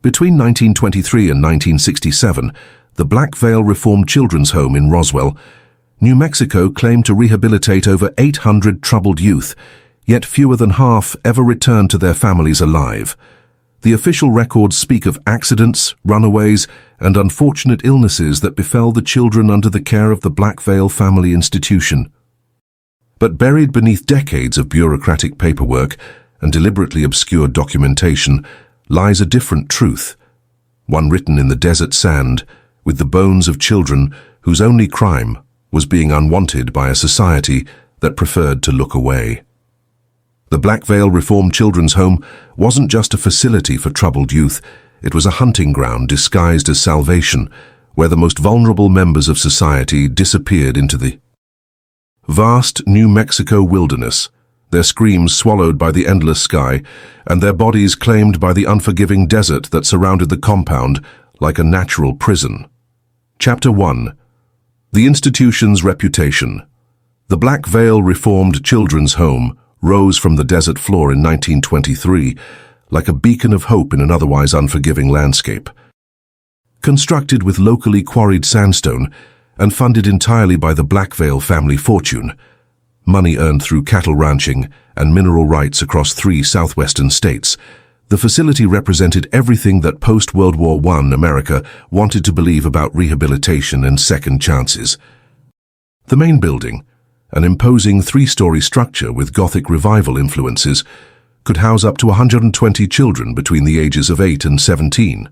Between 1923 and 1967, the Blackvale Reformed Children's Home in Roswell, New Mexico claimed to rehabilitate over 800 troubled youth, yet fewer than half ever returned to their families alive. The official records speak of accidents, runaways, and unfortunate illnesses that befell the children under the care of the Blackvale Family Institution. But buried beneath decades of bureaucratic paperwork and deliberately obscured documentation lies a different truth, one written in the desert sand, with the bones of children whose only crime was being unwanted by a society that preferred to look away. The Blackvale Reformed Children's Home wasn't just a facility for troubled youth, it was a hunting ground disguised as salvation, where the most vulnerable members of society disappeared into the vast New Mexico wilderness, their screams swallowed by the endless sky, and their bodies claimed by the unforgiving desert that surrounded the compound like a natural prison. Chapter 1. The institution's reputation. The Blackvale Reformed Children's Home rose from the desert floor in 1923 like a beacon of hope in an otherwise unforgiving landscape. Constructed with locally quarried sandstone and funded entirely by the Blackvale family fortune, money earned through cattle ranching and mineral rights across 3 southwestern states, the facility represented everything that post-World War I America wanted to believe about rehabilitation and second chances. The main building, an imposing 3-story structure with Gothic Revival influences, could house up to 120 children between the ages of 8 and 17.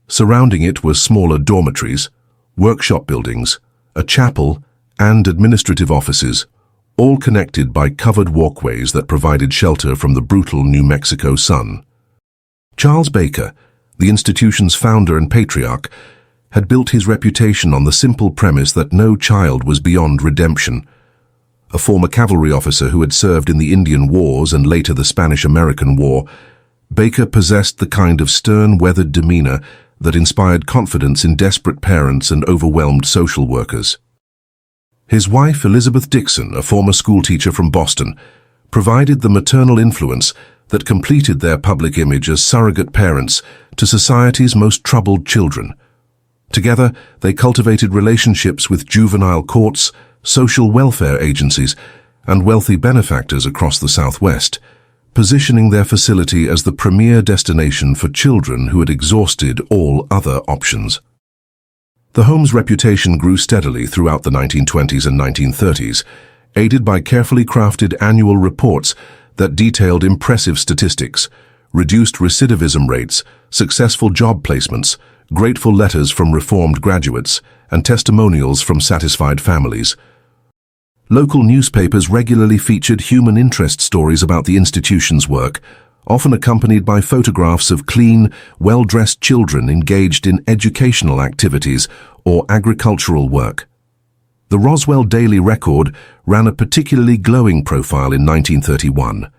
Surrounding it were smaller dormitories, workshop buildings, a chapel, and administrative offices, all connected by covered walkways that provided shelter from the brutal New Mexico sun. Charles Baker, the institution's founder and patriarch, had built his reputation on the simple premise that no child was beyond redemption. A former cavalry officer who had served in the Indian Wars and later the Spanish-American War, Baker possessed the kind of stern, weathered demeanor that inspired confidence in desperate parents and overwhelmed social workers. His wife, Elizabeth Dixon, a former schoolteacher from Boston, provided the maternal influence that completed their public image as surrogate parents to society's most troubled children. Together, they cultivated relationships with juvenile courts, social welfare agencies, and wealthy benefactors across the Southwest, positioning their facility as the premier destination for children who had exhausted all other options. The home's reputation grew steadily throughout the 1920s and 1930s, aided by carefully crafted annual reports that detailed impressive statistics, reduced recidivism rates, successful job placements, grateful letters from reformed graduates, and testimonials from satisfied families. Local newspapers regularly featured human interest stories about the institution's work, often accompanied by photographs of clean, well-dressed children engaged in educational activities or agricultural work. The Roswell Daily Record ran a particularly glowing profile in 1931,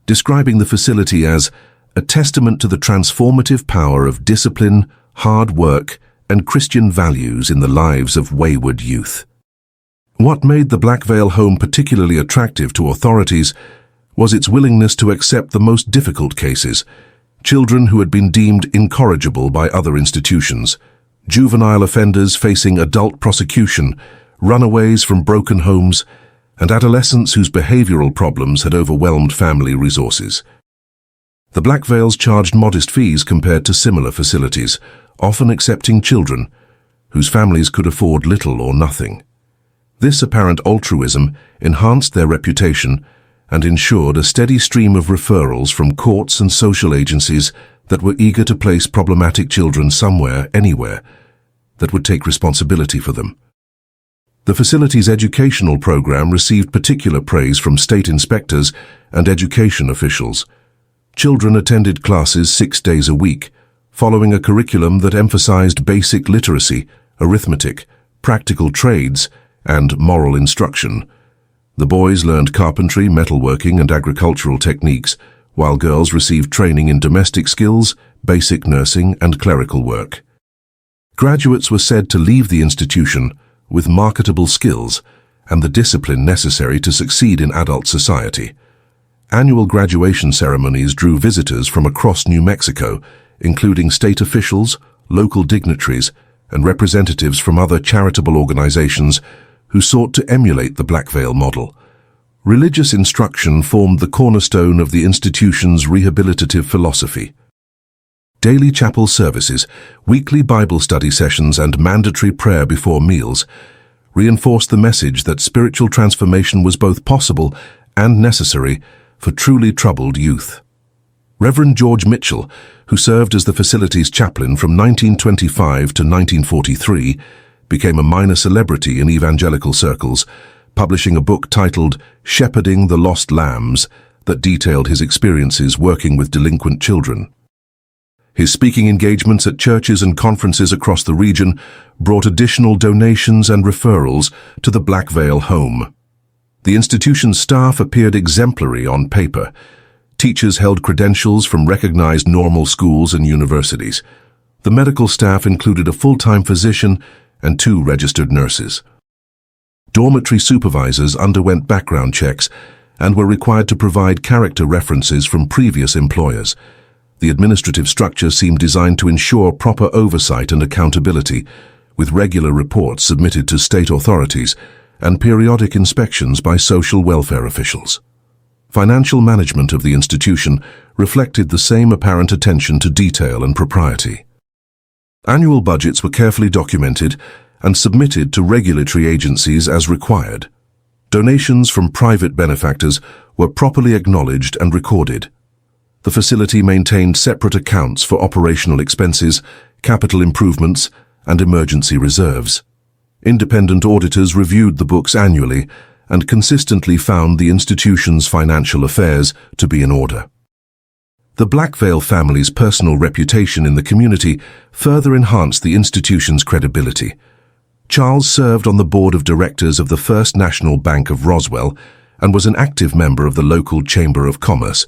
describing the facility as a testament to the transformative power of discipline, hard work, and Christian values in the lives of wayward youth. What made the Blackvale home particularly attractive to authorities was its willingness to accept the most difficult cases, children who had been deemed incorrigible by other institutions, juvenile offenders facing adult prosecution, runaways from broken homes, and adolescents whose behavioral problems had overwhelmed family resources. The Blackvales charged modest fees compared to similar facilities, often accepting children whose families could afford little or nothing. This apparent altruism enhanced their reputation and ensured a steady stream of referrals from courts and social agencies that were eager to place problematic children somewhere, anywhere, that would take responsibility for them. The facility's educational program received particular praise from state inspectors and education officials. Children attended classes 6 days a week, following a curriculum that emphasized basic literacy, arithmetic, practical trades, and moral instruction. The boys learned carpentry, metalworking, and agricultural techniques, while girls received training in domestic skills, basic nursing, and clerical work. Graduates were said to leave the institution with marketable skills and the discipline necessary to succeed in adult society. Annual graduation ceremonies drew visitors from across New Mexico, including state officials, local dignitaries, and representatives from other charitable organizations who sought to emulate the Blackvale model. Religious instruction formed the cornerstone of the institution's rehabilitative philosophy. Daily chapel services, weekly Bible study sessions, and mandatory prayer before meals reinforced the message that spiritual transformation was both possible and necessary for truly troubled youth. Reverend George Mitchell, who served as the facility's chaplain from 1925 to 1943, became a minor celebrity in evangelical circles, publishing a book titled Shepherding the Lost Lambs that detailed his experiences working with delinquent children. His speaking engagements at churches and conferences across the region brought additional donations and referrals to the Blackvale home. The institution's staff appeared exemplary on paper. Teachers held credentials from recognized normal schools and universities. The medical staff included a full-time physician and 2 registered nurses. Dormitory supervisors underwent background checks and were required to provide character references from previous employers. The administrative structure seemed designed to ensure proper oversight and accountability, with regular reports submitted to state authorities and periodic inspections by social welfare officials. Financial management of the institution reflected the same apparent attention to detail and propriety. Annual budgets were carefully documented and submitted to regulatory agencies as required. Donations from private benefactors were properly acknowledged and recorded. The facility maintained separate accounts for operational expenses, capital improvements, and emergency reserves. Independent auditors reviewed the books annually and consistently found the institution's financial affairs to be in order. The Blackvale family's personal reputation in the community further enhanced the institution's credibility. Charles served on the board of directors of the First National Bank of Roswell and was an active member of the local Chamber of Commerce.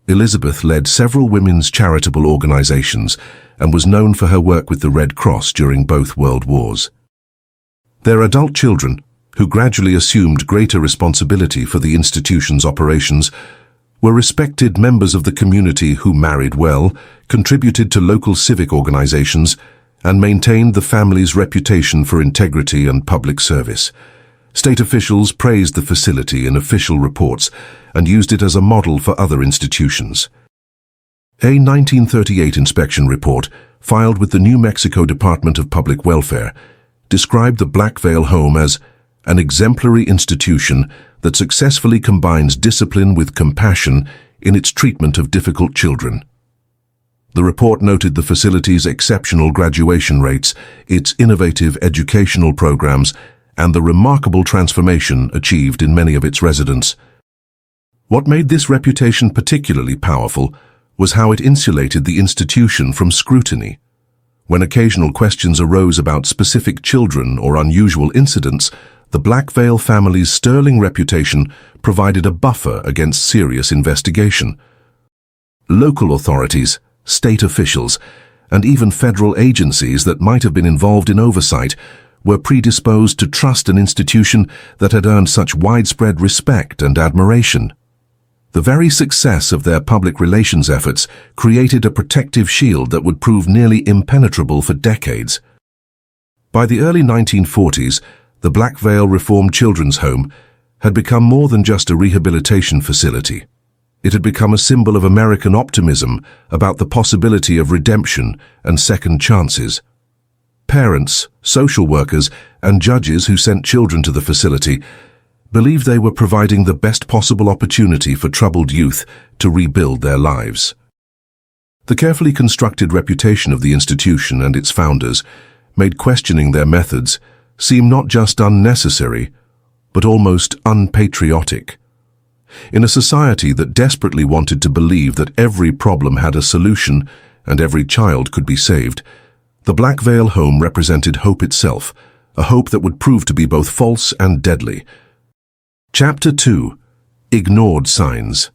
Elizabeth led several women's charitable organizations and was known for her work with the Red Cross during both World Wars. Their adult children, who gradually assumed greater responsibility for the institution's operations, were respected members of the community who married well, contributed to local civic organizations, and maintained the family's reputation for integrity and public service. State officials praised the facility in official reports and used it as a model for other institutions. A 1938 inspection report, filed with the New Mexico Department of Public Welfare, described the Blackvale home as an exemplary institution that successfully combines discipline with compassion in its treatment of difficult children. The report noted the facility's exceptional graduation rates, its innovative educational programs, and the remarkable transformation achieved in many of its residents. What made this reputation particularly powerful was how it insulated the institution from scrutiny. When occasional questions arose about specific children or unusual incidents, the Blackvale family's sterling reputation provided a buffer against serious investigation. Local authorities, state officials, and even federal agencies that might have been involved in oversight were predisposed to trust an institution that had earned such widespread respect and admiration. The very success of their public relations efforts created a protective shield that would prove nearly impenetrable for decades. By the early 1940s, the Blackvale Reformed Children's Home had become more than just a rehabilitation facility. It had become a symbol of American optimism about the possibility of redemption and second chances. Parents, social workers, and judges who sent children to the facility believed they were providing the best possible opportunity for troubled youth to rebuild their lives. The carefully constructed reputation of the institution and its founders made questioning their methods seem not just unnecessary, but almost unpatriotic. In a society that desperately wanted to believe that every problem had a solution and every child could be saved, the Blackvale home represented hope itself, a hope that would prove to be both false and deadly. Chapter 2. Ignored Signs.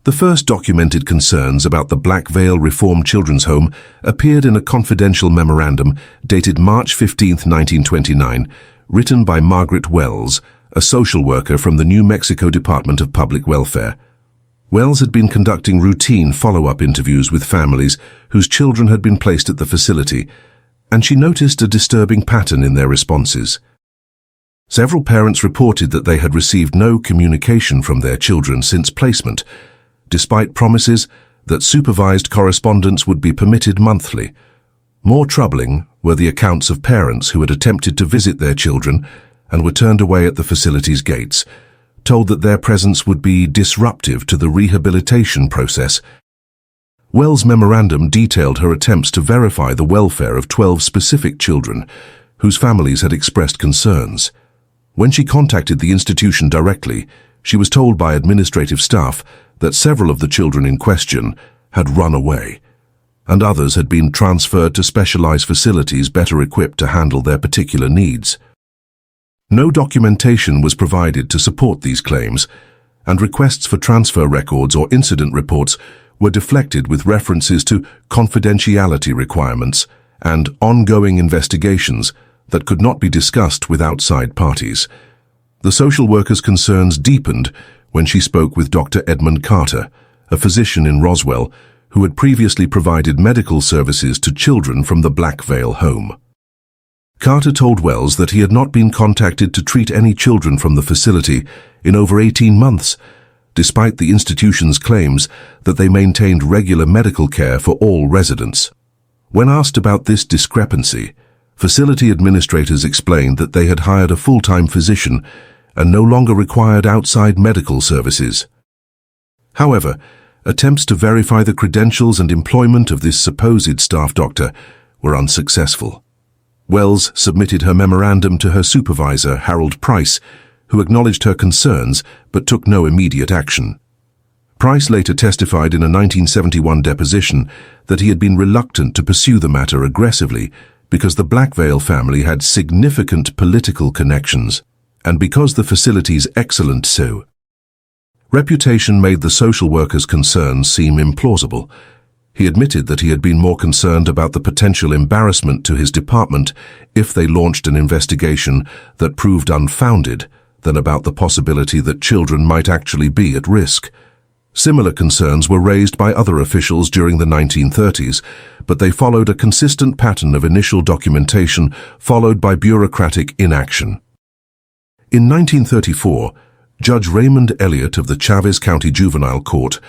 The first documented concerns about the Blackvale Reformed Children's Home appeared in a confidential memorandum dated March 15, 1929, written by Margaret Wells, a social worker from the New Mexico Department of Public Welfare. Wells had been conducting routine follow-up interviews with families whose children had been placed at the facility, and she noticed a disturbing pattern in their responses. Several parents reported that they had received no communication from their children since placement, despite promises that supervised correspondence would be permitted monthly. More troubling were the accounts of parents who had attempted to visit their children and were turned away at the facility's gates, told that their presence would be disruptive to the rehabilitation process. Wells' memorandum detailed her attempts to verify the welfare of 12 specific children whose families had expressed concerns. When she contacted the institution directly, she was told by administrative staff that several of the children in question had run away, and others had been transferred to specialized facilities better equipped to handle their particular needs. No documentation was provided to support these claims, and requests for transfer records or incident reports were deflected with references to confidentiality requirements and ongoing investigations that could not be discussed with outside parties. The social worker's concerns deepened when she spoke with Dr. Edmund Carter, a physician in Roswell who had previously provided medical services to children from the Blackvale home. Carter told Wells that he had not been contacted to treat any children from the facility in over 18 months, despite the institution's claims that they maintained regular medical care for all residents. When asked about this discrepancy, facility administrators explained that they had hired a full-time physician and no longer required outside medical services. However, attempts to verify the credentials and employment of this supposed staff doctor were unsuccessful. Wells submitted her memorandum to her supervisor, Harold Price, who acknowledged her concerns but took no immediate action. Price later testified in a 1971 deposition that he had been reluctant to pursue the matter aggressively because the Blackvale family had significant political connections and because the facility's excellent reputation made the social worker's concerns seem implausible. He admitted that he had been more concerned about the potential embarrassment to his department if they launched an investigation that proved unfounded than about the possibility that children might actually be at risk. Similar concerns were raised by other officials during the 1930s, but they followed a consistent pattern of initial documentation followed by bureaucratic inaction. In 1934, Judge Raymond Elliott of the Chaves County Juvenile Court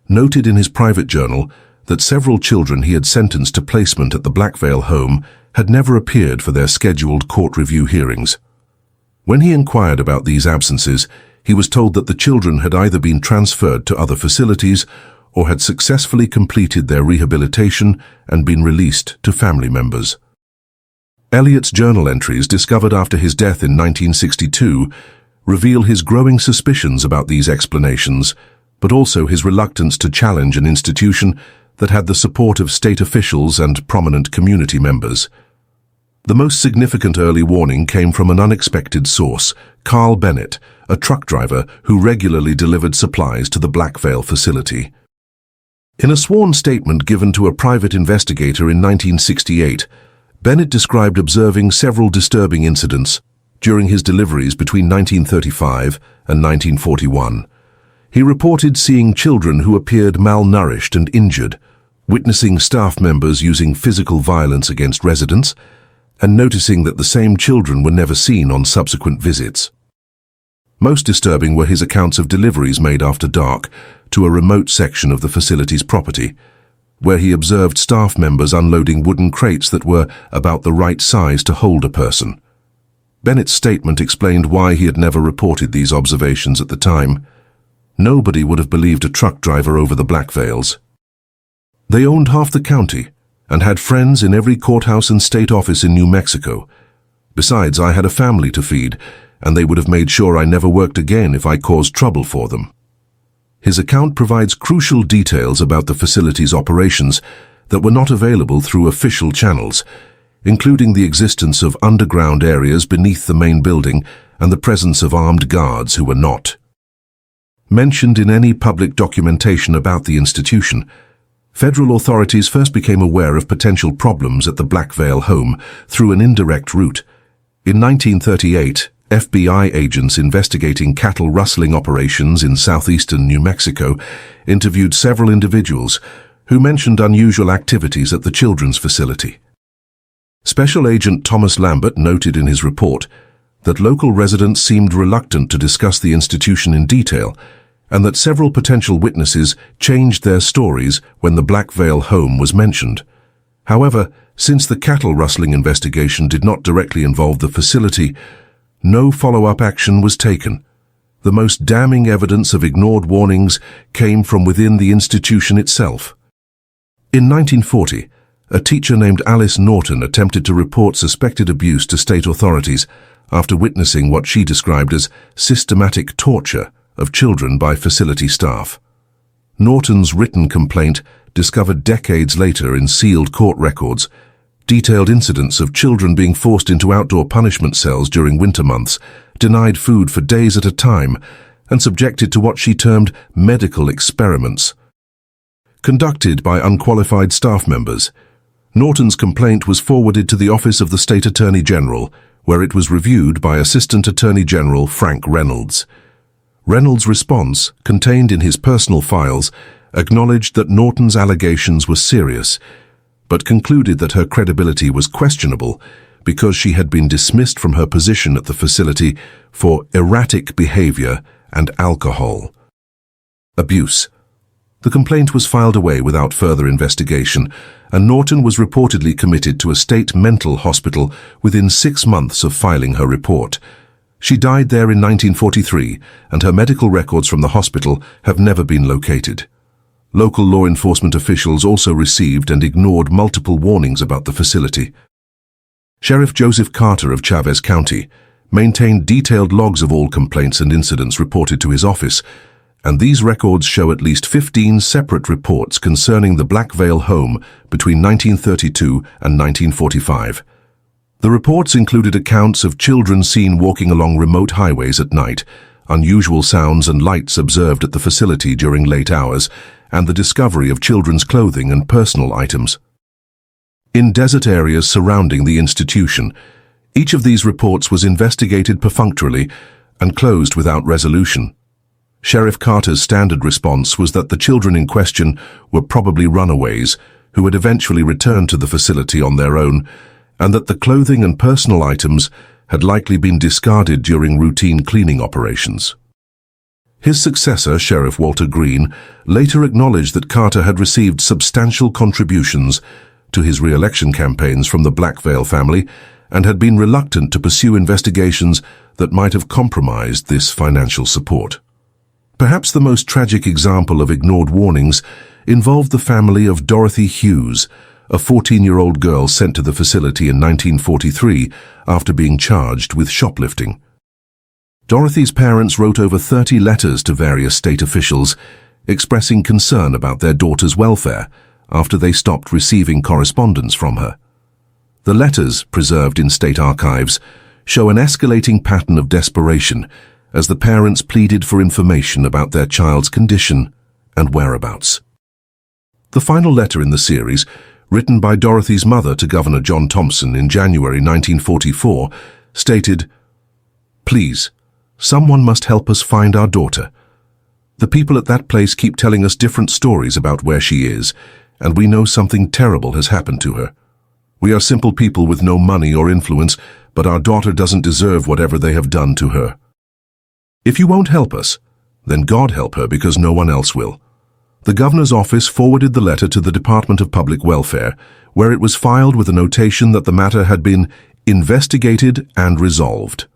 noted in his private journal that several children he had sentenced to placement at the Blackvale home had never appeared for their scheduled court review hearings. When he inquired about these absences, he was told that the children had either been transferred to other facilities or had successfully completed their rehabilitation and been released to family members. Elliott's journal entries, discovered after his death in 1962, reveal his growing suspicions about these explanations, but also his reluctance to challenge an institution that had the support of state officials and prominent community members. The most significant early warning came from an unexpected source, Carl Bennett, a truck driver who regularly delivered supplies to the Blackvale facility. In a sworn statement given to a private investigator in 1968, Bennett described observing several disturbing incidents during his deliveries between 1935 and 1941. He reported seeing children who appeared malnourished and injured, witnessing staff members using physical violence against residents, and noticing that the same children were never seen on subsequent visits. Most disturbing were his accounts of deliveries made after dark to a remote section of the facility's property, where he observed staff members unloading wooden crates that were about the right size to hold a person. Bennett's statement explained why he had never reported these observations at the time. Nobody would have believed a truck driver over the Blackvales. They owned half the county and had friends in every courthouse and state office in New Mexico. Besides, I had a family to feed, and they would have made sure I never worked again if I caused trouble for them. His account provides crucial details about the facility's operations that were not available through official channels, including the existence of underground areas beneath the main building and the presence of armed guards who were not mentioned in any public documentation about the institution. Federal authorities first became aware of potential problems at the Blackvale home through an indirect route. In 1938, FBI agents investigating cattle rustling operations in southeastern New Mexico interviewed several individuals who mentioned unusual activities at the children's facility. Special Agent Thomas Lambert noted in his report that local residents seemed reluctant to discuss the institution in detail, and that several potential witnesses changed their stories when the Blackvale home was mentioned. However, since the cattle rustling investigation did not directly involve the facility, no follow-up action was taken. The most damning evidence of ignored warnings came from within the institution itself. In 1940, a teacher named Alice Norton attempted to report suspected abuse to state authorities after witnessing what she described as systematic torture of children by facility staff. Norton's written complaint, discovered decades later in sealed court records, detailed incidents of children being forced into outdoor punishment cells during winter months, denied food for days at a time, and subjected to what she termed medical experiments. Conducted by unqualified staff members, Norton's complaint was forwarded to the Office of the State Attorney General, where it was reviewed by Assistant Attorney General Frank Reynolds. Reynolds' response, contained in his personal files, acknowledged that Norton's allegations were serious, but concluded that her credibility was questionable because she had been dismissed from her position at the facility for erratic behavior and alcohol abuse. The complaint was filed away without further investigation, and Norton was reportedly committed to a state mental hospital within 6 months of filing her report. She died there in 1943, and her medical records from the hospital have never been located. Local law enforcement officials also received and ignored multiple warnings about the facility. Sheriff Joseph Carter of Chavez County maintained detailed logs of all complaints and incidents reported to his office, and these records show at least 15 separate reports concerning the Blackvale home between 1932 and 1945. The reports included accounts of children seen walking along remote highways at night, unusual sounds and lights observed at the facility during late hours, and the discovery of children's clothing and personal items. In desert areas surrounding the institution, each of these reports was investigated perfunctorily and closed without resolution. Sheriff Carter's standard response was that the children in question were probably runaways who had eventually returned to the facility on their own, and that the clothing and personal items had likely been discarded during routine cleaning operations. His successor, Sheriff Walter Green, later acknowledged that Carter had received substantial contributions to his re-election campaigns from the Blackvale family and had been reluctant to pursue investigations that might have compromised this financial support. Perhaps the most tragic example of ignored warnings involved the family of Dorothy Hughes, a 14-year-old girl sent to the facility in 1943 after being charged with shoplifting. Dorothy's parents wrote over 30 letters to various state officials expressing concern about their daughter's welfare after they stopped receiving correspondence from her. The letters, preserved in state archives, show an escalating pattern of desperation as the parents pleaded for information about their child's condition and whereabouts. The final letter in the series, written by Dorothy's mother to Governor John Thompson in January 1944, stated, "Please, someone must help us find our daughter. The people at that place keep telling us different stories about where she is, and we know something terrible has happened to her. We are simple people with no money or influence, but our daughter doesn't deserve whatever they have done to her. If you won't help us, then God help her, because no one else will." The governor's office forwarded the letter to the Department of Public Welfare, where it was filed with a notation that the matter had been investigated and resolved.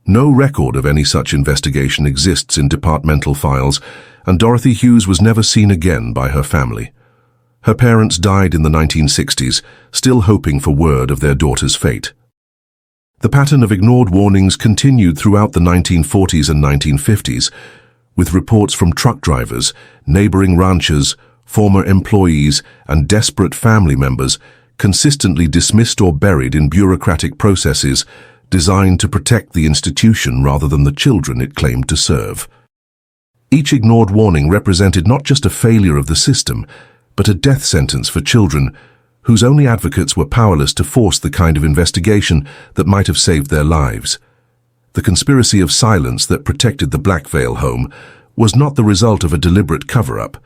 No record of any such investigation exists in departmental files, and Dorothy Hughes was never seen again by her family. Her parents died in the 1960s, still hoping for word of their daughter's fate. The pattern of ignored warnings continued throughout the 1940s and 1950s, with reports from truck drivers, neighboring ranchers, former employees, and desperate family members consistently dismissed or buried in bureaucratic processes designed to protect the institution rather than the children it claimed to serve. Each ignored warning represented not just a failure of the system, but a death sentence for children whose only advocates were powerless to force the kind of investigation that might have saved their lives. The conspiracy of silence that protected the Blackvale home was not the result of a deliberate cover-up,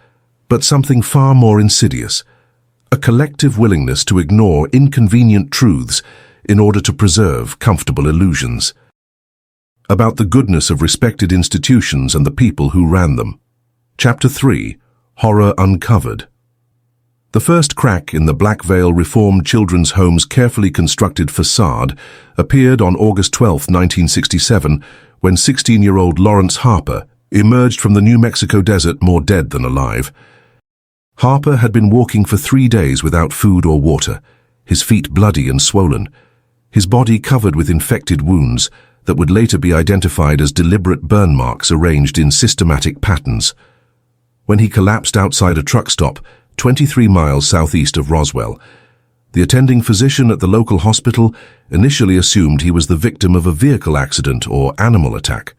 but something far more insidious, a collective willingness to ignore inconvenient truths in order to preserve comfortable illusions about the goodness of respected institutions and the people who ran them. Chapter 3. Horror Uncovered. The first crack in the Blackvale Reformed Children's Home's carefully constructed facade appeared on August 12, 1967, when 16-year-old Lawrence Harper emerged from the New Mexico desert more dead than alive. Harper had been walking for 3 days without food or water, his feet bloody and swollen, his body covered with infected wounds that would later be identified as deliberate burn marks arranged in systematic patterns. When he collapsed outside a truck stop 23 miles southeast of Roswell, the attending physician at the local hospital initially assumed he was the victim of a vehicle accident or animal attack.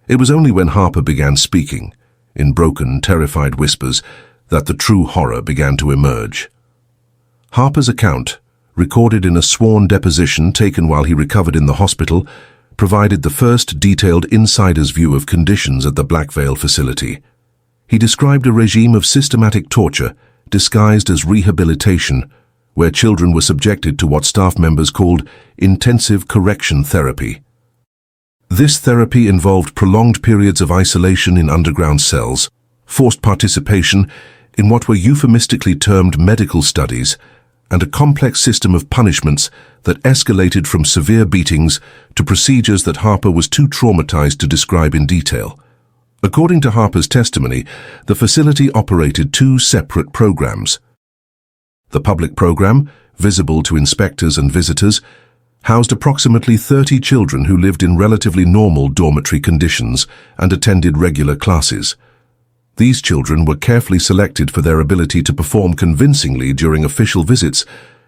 It was only when Harper began speaking, in broken, terrified whispers, that the true horror began to emerge. Harper's account, recorded in a sworn deposition taken while he recovered in the hospital, provided the first detailed insider's view of conditions at the Blackvale facility. He described a regime of systematic torture, disguised as rehabilitation, where children were subjected to what staff members called intensive correction therapy. This therapy involved prolonged periods of isolation in underground cells, forced participation in what were euphemistically termed medical studies, and a complex system of punishments that escalated from severe beatings to procedures that Harper was too traumatized to describe in detail. According to Harper's testimony, the facility operated 2 separate programs. The public program, visible to inspectors and visitors, housed approximately 30 children who lived in relatively normal dormitory conditions and attended regular classes. These children were carefully selected for their ability to perform convincingly during official visits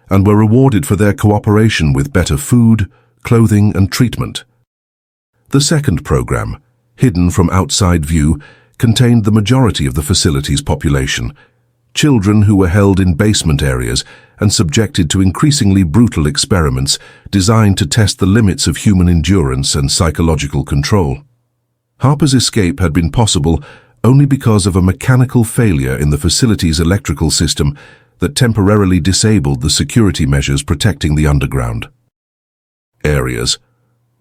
and were rewarded for their cooperation with better food, clothing, and treatment. The second program, hidden from outside view, contained the majority of the facility's population, children who were held in basement areas and subjected to increasingly brutal experiments designed to test the limits of human endurance and psychological control. Harper's escape had been possible only because of a mechanical failure in the facility's electrical system that temporarily disabled the security measures protecting the underground areas.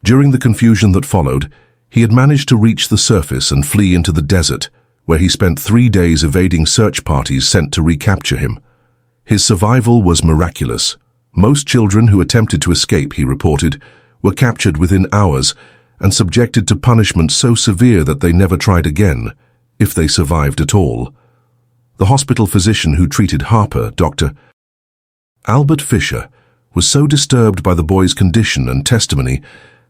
During the confusion that followed, he had managed to reach the surface and flee into the desert, where he spent 3 days evading search parties sent to recapture him. His survival was miraculous. Most children who attempted to escape, he reported, were captured within hours and subjected to punishment so severe that they never tried again, if they survived at all. The hospital physician who treated Harper, Dr. Albert Fisher, was so disturbed by the boy's condition and testimony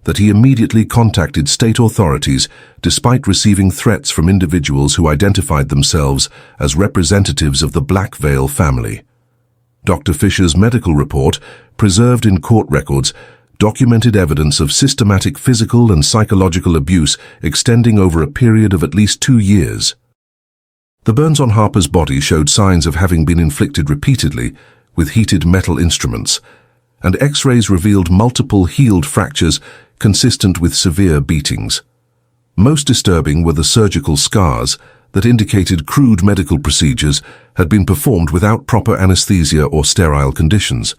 that he immediately contacted state authorities despite receiving threats from individuals who identified themselves as representatives of the Blackvale family. Dr. Fisher's medical report, preserved in court records, documented evidence of systematic physical and psychological abuse extending over a period of at least 2 years. The burns on Harper's body showed signs of having been inflicted repeatedly with heated metal instruments, and X-rays revealed multiple healed fractures consistent with severe beatings. Most disturbing were the surgical scars that indicated crude medical procedures had been performed without proper anesthesia or sterile conditions.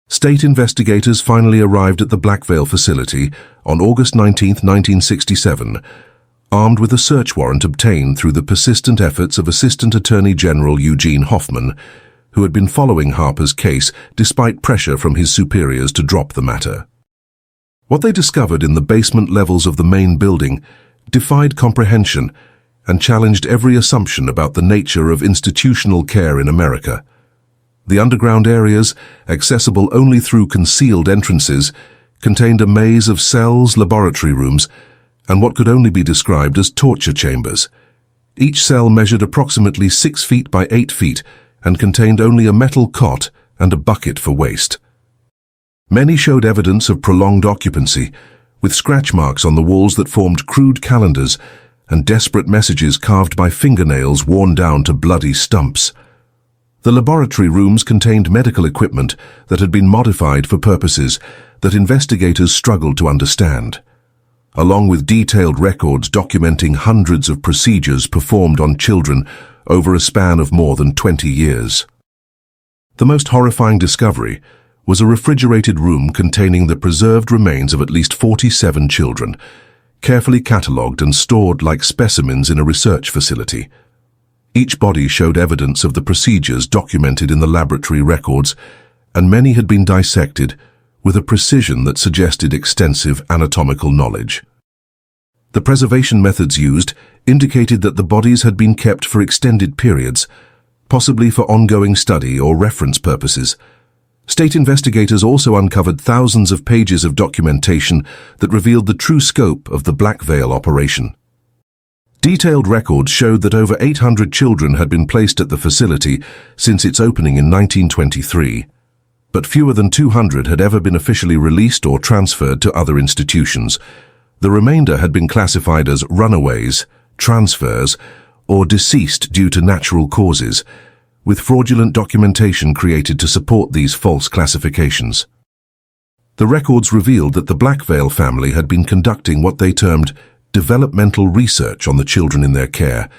State investigators finally arrived at the Blackvale facility on August 19, 1967, armed with a search warrant obtained through the persistent efforts of Assistant Attorney General Eugene Hoffman, who had been following Harper's case despite pressure from his superiors to drop the matter. What they discovered in the basement levels of the main building defied comprehension and challenged every assumption about the nature of institutional care in America. The underground areas, accessible only through concealed entrances, contained a maze of cells, laboratory rooms, and what could only be described as torture chambers. Each cell measured approximately 6 feet by 8 feet and contained only a metal cot and a bucket for waste. Many showed evidence of prolonged occupancy, with scratch marks on the walls that formed crude calendars and desperate messages carved by fingernails worn down to bloody stumps. The laboratory rooms contained medical equipment that had been modified for purposes that investigators struggled to understand, along with detailed records documenting hundreds of procedures performed on children over a span of more than 20 years. The most horrifying discovery was a refrigerated room containing the preserved remains of at least 47 children, carefully catalogued and stored like specimens in a research facility. Each body showed evidence of the procedures documented in the laboratory records, and many had been dissected with a precision that suggested extensive anatomical knowledge. The preservation methods used indicated that the bodies had been kept for extended periods, possibly for ongoing study or reference purposes. State investigators also uncovered thousands of pages of documentation that revealed the true scope of the Blackvale operation. Detailed records showed that over 800 children had been placed at the facility since its opening in 1923, but fewer than 200 had ever been officially released or transferred to other institutions. The remainder had been classified as runaways, transfers, or deceased due to natural causes, with fraudulent documentation created to support these false classifications. The records revealed that the Blackvale family had been conducting what they termed developmental research on the children in their care,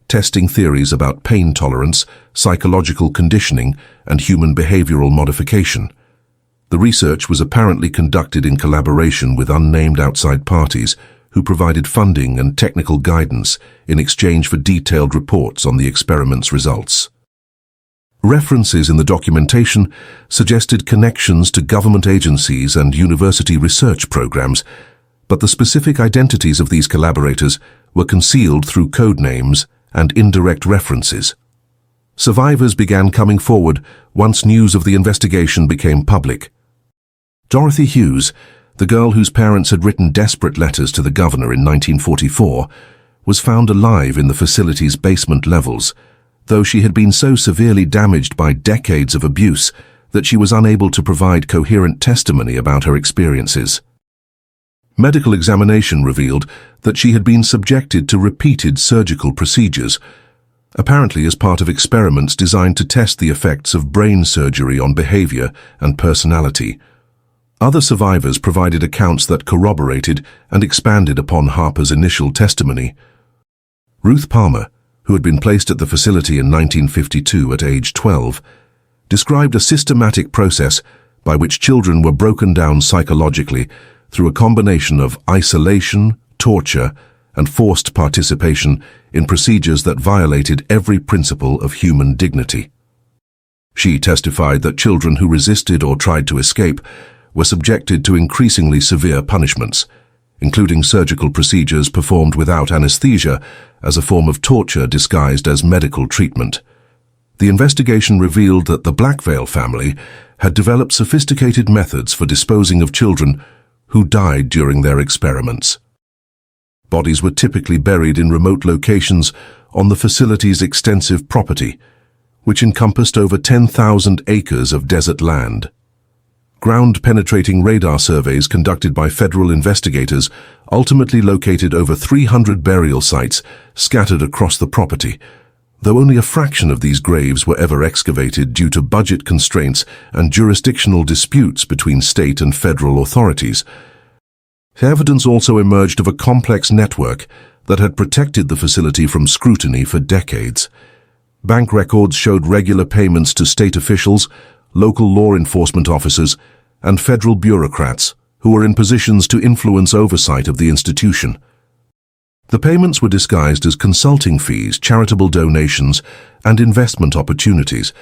testing theories about pain tolerance, psychological conditioning, and human behavioral modification. The research was apparently conducted in collaboration with unnamed outside parties who provided funding and technical guidance in exchange for detailed reports on the experiment's results. References in the documentation suggested connections to government agencies and university research programs, but the specific identities of these collaborators were concealed through code names and indirect references. Survivors began coming forward once news of the investigation became public. Dorothy Hughes, the girl whose parents had written desperate letters to the governor in 1944, was found alive in the facility's basement levels, though she had been so severely damaged by decades of abuse that she was unable to provide coherent testimony about her experiences. Medical examination revealed that she had been subjected to repeated surgical procedures, apparently as part of experiments designed to test the effects of brain surgery on behavior and personality. Other survivors provided accounts that corroborated and expanded upon Harper's initial testimony. Ruth Palmer, who had been placed at the facility in 1952 at age 12, described a systematic process by which children were broken down psychologically through a combination of isolation, torture, and forced participation in procedures that violated every principle of human dignity. She testified that children who resisted or tried to escape were subjected to increasingly severe punishments, including surgical procedures performed without anesthesia as a form of torture disguised as medical treatment. The investigation revealed that the Blackvale family had developed sophisticated methods for disposing of children who died during their experiments. Bodies were typically buried in remote locations on the facility's extensive property, which encompassed over 10,000 acres of desert land. Ground-penetrating radar surveys conducted by federal investigators ultimately located over 300 burial sites scattered across the property, though only a fraction of these graves were ever excavated due to budget constraints and jurisdictional disputes between state and federal authorities. Evidence also emerged of a complex network that had protected the facility from scrutiny for decades. Bank records showed regular payments to state officials, local law enforcement officers, and federal bureaucrats who were in positions to influence oversight of the institution. The payments were disguised as consulting fees, charitable donations, and investment opportunities,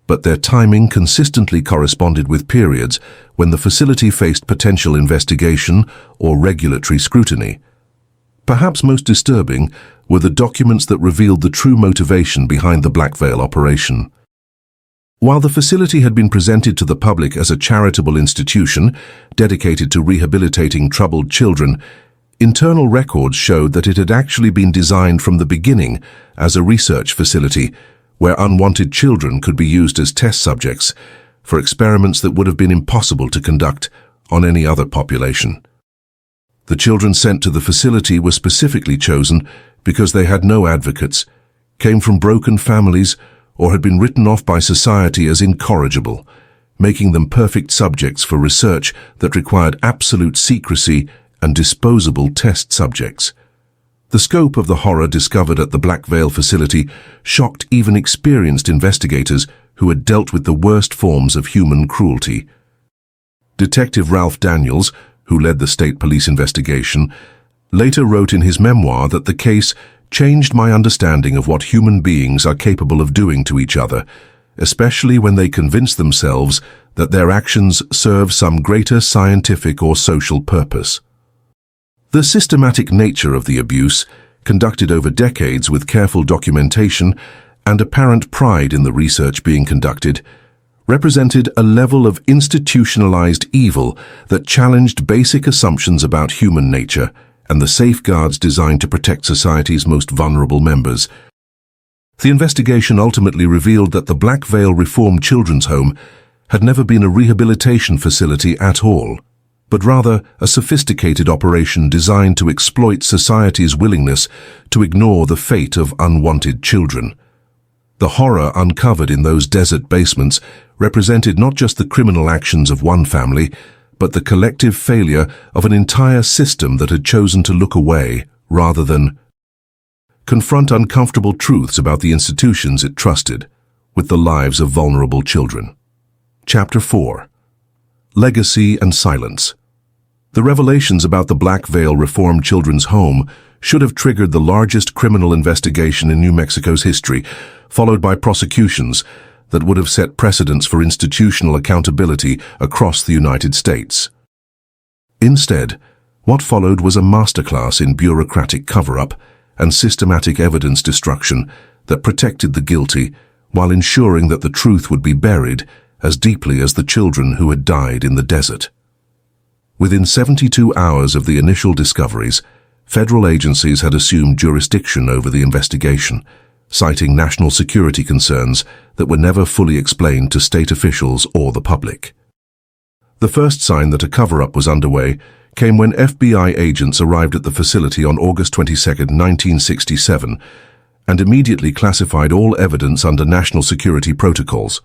but their timing consistently corresponded with periods when the facility faced potential investigation or regulatory scrutiny. Perhaps most disturbing were the documents that revealed the true motivation behind the Blackvale operation. While the facility had been presented to the public as a charitable institution dedicated to rehabilitating troubled children, internal records showed that it had actually been designed from the beginning as a research facility where unwanted children could be used as test subjects for experiments that would have been impossible to conduct on any other population. The children sent to the facility were specifically chosen because they had no advocates, came from broken families, or had been written off by society as incorrigible, making them perfect subjects for research that required absolute secrecy and disposable test subjects. The scope of the horror discovered at the Blackvale facility shocked even experienced investigators who had dealt with the worst forms of human cruelty. Detective Ralph Daniels, who led the state police investigation, later wrote in his memoir that the case changed my understanding of what human beings are capable of doing to each other, especially when they convince themselves that their actions serve some greater scientific or social purpose. The systematic nature of the abuse, conducted over decades with careful documentation and apparent pride in the research being conducted, represented a level of institutionalized evil that challenged basic assumptions about human nature and the safeguards designed to protect society's most vulnerable members. The investigation ultimately revealed that the Blackvale Reform Children's Home had never been a rehabilitation facility at all, but rather a sophisticated operation designed to exploit society's willingness to ignore the fate of unwanted children. The horror uncovered in those desert basements represented not just the criminal actions of one family, but the collective failure of an entire system that had chosen to look away rather than confront uncomfortable truths about the institutions it trusted with the lives of vulnerable children. Chapter 4. Legacy and Silence. The revelations about the Blackvale Reform Children's Home should have triggered the largest criminal investigation in New Mexico's history, followed by prosecutions that would have set precedents for institutional accountability across the United States. Instead, what followed was a masterclass in bureaucratic cover-up and systematic evidence destruction that protected the guilty while ensuring that the truth would be buried as deeply as the children who had died in the desert. Within 72 hours of the initial discoveries, federal agencies had assumed jurisdiction over the investigation, citing national security concerns that were never fully explained to state officials or the public. The first sign that a cover-up was underway came when FBI agents arrived at the facility on August 22, 1967, and immediately classified all evidence under national security protocols.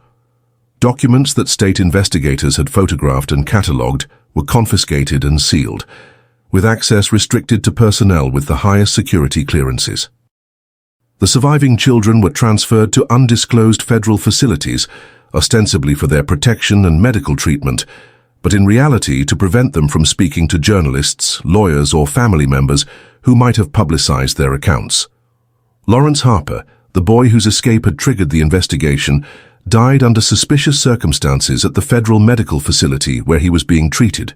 Documents that state investigators had photographed and catalogued were confiscated and sealed, with access restricted to personnel with the highest security clearances. The surviving children were transferred to undisclosed federal facilities, ostensibly for their protection and medical treatment, but in reality to prevent them from speaking to journalists, lawyers, or family members who might have publicized their accounts. Lawrence Harper, the boy whose escape had triggered the investigation, died under suspicious circumstances at the federal medical facility where he was being treated.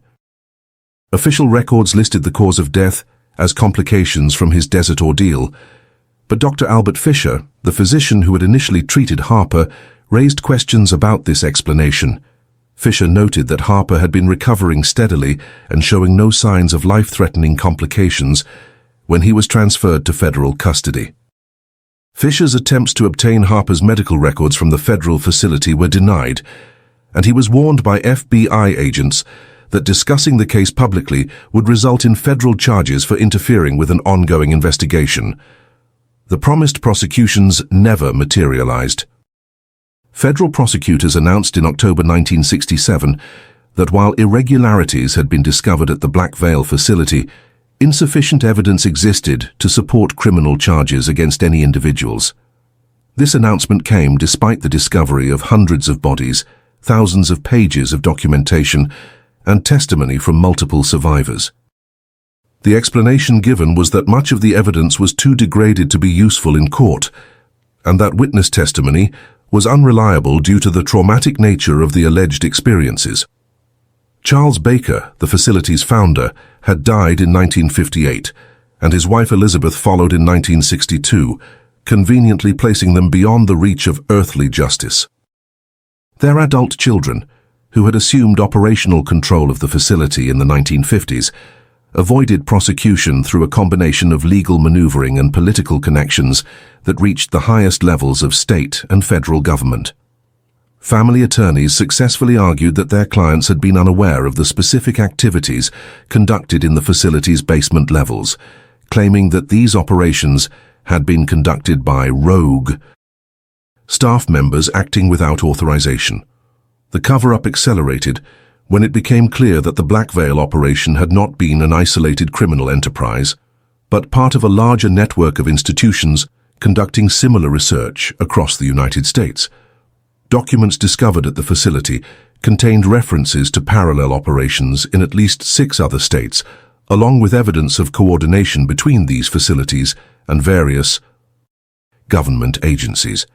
Official records listed the cause of death as complications from his desert ordeal, but Dr. Albert Fisher, the physician who had initially treated Harper, raised questions about this explanation. Fisher noted that Harper had been recovering steadily and showing no signs of life-threatening complications when he was transferred to federal custody. Fisher's attempts to obtain Harper's medical records from the federal facility were denied, and he was warned by FBI agents that discussing the case publicly would result in federal charges for interfering with an ongoing investigation. The promised prosecutions never materialized. Federal prosecutors announced in October 1967 that while irregularities had been discovered at the Blackvale facility, insufficient evidence existed to support criminal charges against any individuals. This announcement came despite the discovery of hundreds of bodies, thousands of pages of documentation, and testimony from multiple survivors. The explanation given was that much of the evidence was too degraded to be useful in court, and that witness testimony was unreliable due to the traumatic nature of the alleged experiences. Charles Baker, the facility's founder, had died in 1958, and his wife Elizabeth followed in 1962, conveniently placing them beyond the reach of earthly justice. Their adult children, who had assumed operational control of the facility in the 1950s, avoided prosecution through a combination of legal maneuvering and political connections that reached the highest levels of state and federal government. Family attorneys successfully argued that their clients had been unaware of the specific activities conducted in the facility's basement levels, claiming that these operations had been conducted by rogue staff members acting without authorization. The cover-up accelerated when it became clear that the Blackvale operation had not been an isolated criminal enterprise, but part of a larger network of institutions conducting similar research across the United States. Documents discovered at the facility contained references to parallel operations in at least 6 other states, along with evidence of coordination between these facilities and various government agencies.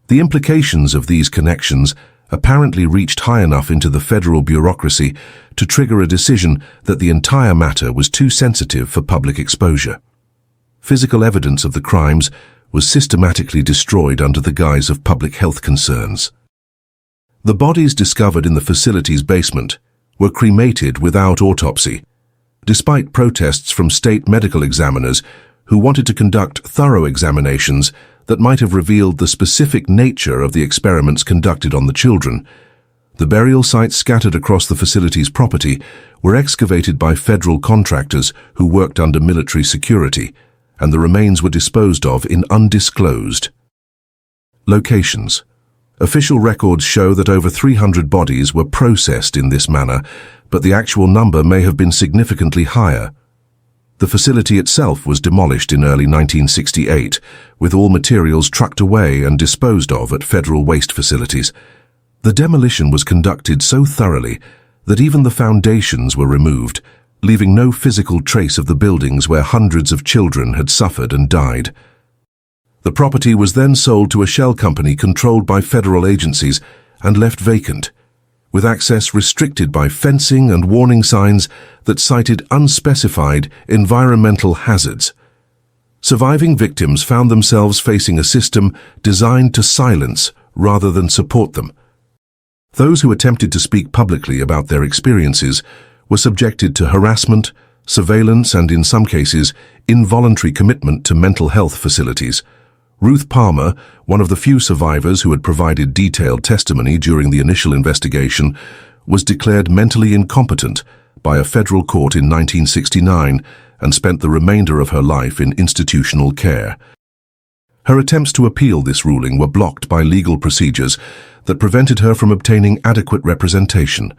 The implications of these connections apparently reached high enough into the federal bureaucracy to trigger a decision that the entire matter was too sensitive for public exposure. Physical evidence of the crimes was systematically destroyed under the guise of public health concerns. The bodies discovered in the facility's basement were cremated without autopsy, despite protests from state medical examiners who wanted to conduct thorough examinations that might have revealed the specific nature of the experiments conducted on the children. The burial sites scattered across the facility's property were excavated by federal contractors who worked under military security, and the remains were disposed of in undisclosed locations. Official records show that over 300 bodies were processed in this manner, but the actual number may have been significantly higher. The facility itself was demolished in early 1968, with all materials trucked away and disposed of at federal waste facilities. The demolition was conducted so thoroughly that even the foundations were removed, leaving no physical trace of the buildings where hundreds of children had suffered and died. The property was then sold to a shell company controlled by federal agencies and left vacant, with access restricted by fencing and warning signs that cited unspecified environmental hazards. Surviving victims found themselves facing a system designed to silence rather than support them. Those who attempted to speak publicly about their experiences were subjected to harassment, surveillance, and in some cases, involuntary commitment to mental health facilities. Ruth Palmer, one of the few survivors who had provided detailed testimony during the initial investigation, was declared mentally incompetent by a federal court in 1969 and spent the remainder of her life in institutional care. Her attempts to appeal this ruling were blocked by legal procedures that prevented her from obtaining adequate representation.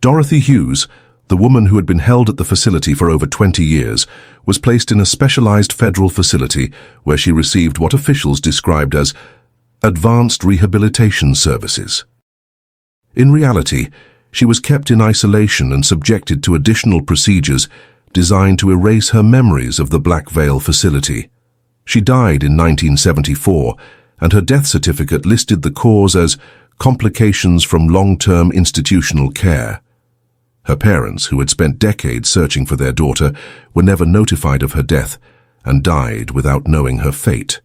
Dorothy Hughes, the woman who had been held at the facility for over 20 years, was placed in a specialized federal facility where she received what officials described as advanced rehabilitation services. In reality, she was kept in isolation and subjected to additional procedures designed to erase her memories of the Blackvale facility. She died in 1974, and her death certificate listed the cause as complications from long-term institutional care. Her parents, who had spent decades searching for their daughter, were never notified of her death and died without knowing her fate.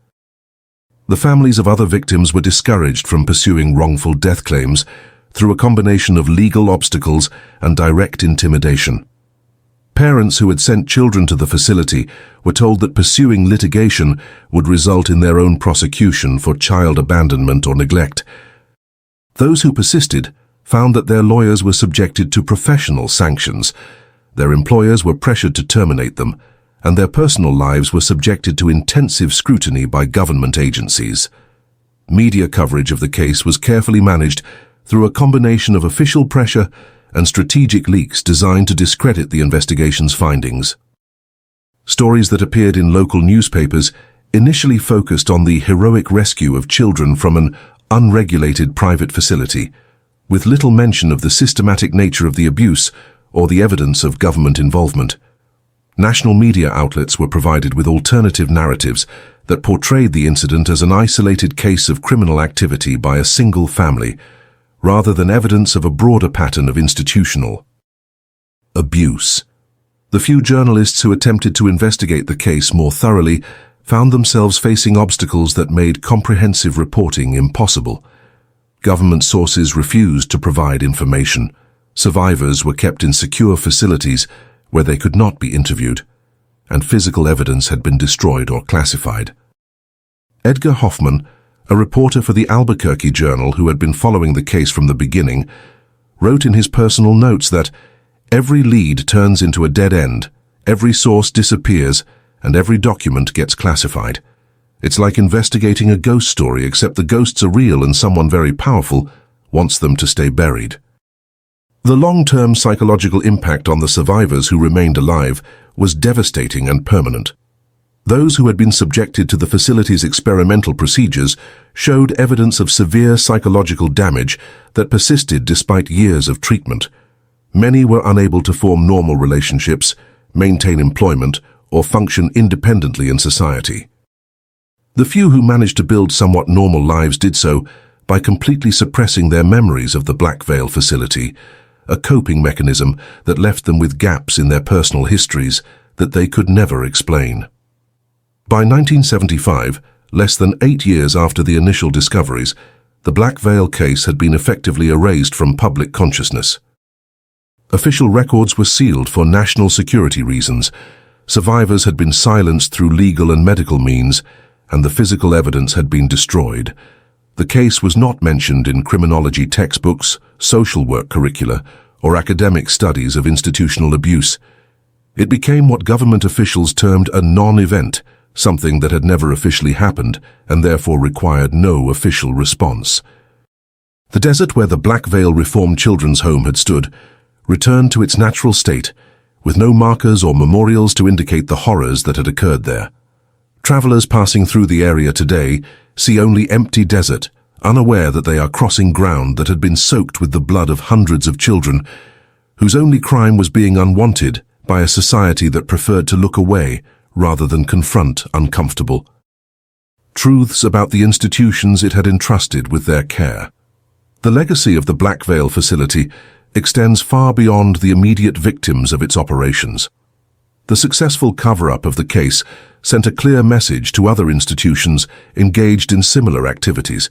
The families of other victims were discouraged from pursuing wrongful death claims through a combination of legal obstacles and direct intimidation. Parents who had sent children to the facility were told that pursuing litigation would result in their own prosecution for child abandonment or neglect. Those who persisted found that their lawyers were subjected to professional sanctions, their employers were pressured to terminate them, and their personal lives were subjected to intensive scrutiny by government agencies. Media coverage of the case was carefully managed through a combination of official pressure and strategic leaks designed to discredit the investigation's findings. Stories that appeared in local newspapers initially focused on the heroic rescue of children from an unregulated private facility, with little mention of the systematic nature of the abuse or the evidence of government involvement. National media outlets were provided with alternative narratives that portrayed the incident as an isolated case of criminal activity by a single family, rather than evidence of a broader pattern of institutional abuse. The few journalists who attempted to investigate the case more thoroughly found themselves facing obstacles that made comprehensive reporting impossible. Government sources refused to provide information. Survivors were kept in secure facilities where they could not be interviewed, and physical evidence had been destroyed or classified. Edgar Hoffman, a reporter for the Albuquerque Journal who had been following the case from the beginning, wrote in his personal notes that every lead turns into a dead end, every source disappears, and every document gets classified. It's like investigating a ghost story, except the ghosts are real and someone very powerful wants them to stay buried. The long-term psychological impact on the survivors who remained alive was devastating and permanent. Those who had been subjected to the facility's experimental procedures showed evidence of severe psychological damage that persisted despite years of treatment. Many were unable to form normal relationships, maintain employment, or function independently in society. The few who managed to build somewhat normal lives did so by completely suppressing their memories of the Blackvale facility, a coping mechanism that left them with gaps in their personal histories that they could never explain. By 1975, less than 8 years after the initial discoveries, the Blackvale case had been effectively erased from public consciousness. Official records were sealed for national security reasons, survivors had been silenced through legal and medical means, and the physical evidence had been destroyed. The case was not mentioned in criminology textbooks, social work curricula, or academic studies of institutional abuse. It became what government officials termed a non-event, something that had never officially happened and therefore required no official response. The desert where the Blackvale Reformed Children's Home had stood returned to its natural state, with no markers or memorials to indicate the horrors that had occurred there. Travelers passing through the area today see only empty desert, unaware that they are crossing ground that had been soaked with the blood of hundreds of children, whose only crime was being unwanted by a society that preferred to look away rather than confront uncomfortable truths about the institutions it had entrusted with their care. The legacy of the Blackvale facility extends far beyond the immediate victims of its operations. The successful cover-up of the case sent a clear message to other institutions engaged in similar activities,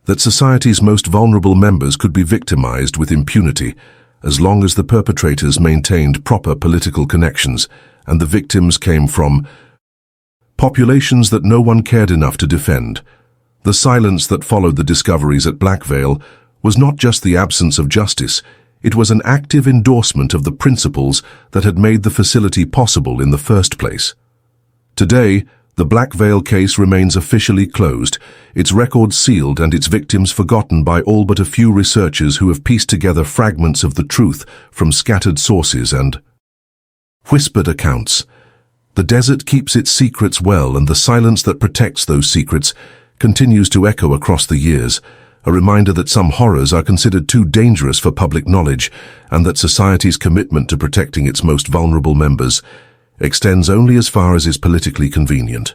that society's most vulnerable members could be victimized with impunity as long as the perpetrators maintained proper political connections and the victims came from populations that no one cared enough to defend. The silence that followed the discoveries at Blackvale was not just the absence of justice, it was an active endorsement of the principles that had made the facility possible in the first place. Today, the Blackvale case remains officially closed, its records sealed and its victims forgotten by all but a few researchers who have pieced together fragments of the truth from scattered sources and whispered accounts. The desert keeps its secrets well, and the silence that protects those secrets continues to echo across the years, a reminder that some horrors are considered too dangerous for public knowledge and that society's commitment to protecting its most vulnerable members extends only as far as is politically convenient.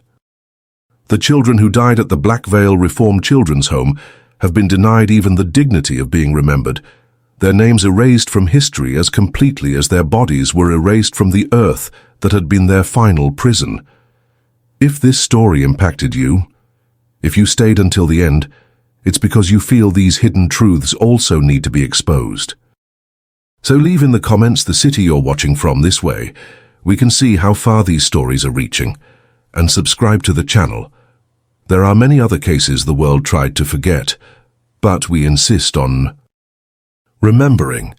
The children who died at the Blackvale Reformed Children's Home have been denied even the dignity of being remembered, their names erased from history as completely as their bodies were erased from the earth that had been their final prison. If this story impacted you, if you stayed until the end, it's because you feel these hidden truths also need to be exposed. So leave in the comments the city you're watching from. This way we can see how far these stories are reaching, and subscribe to the channel. There are many other cases the world tried to forget, but we insist on remembering.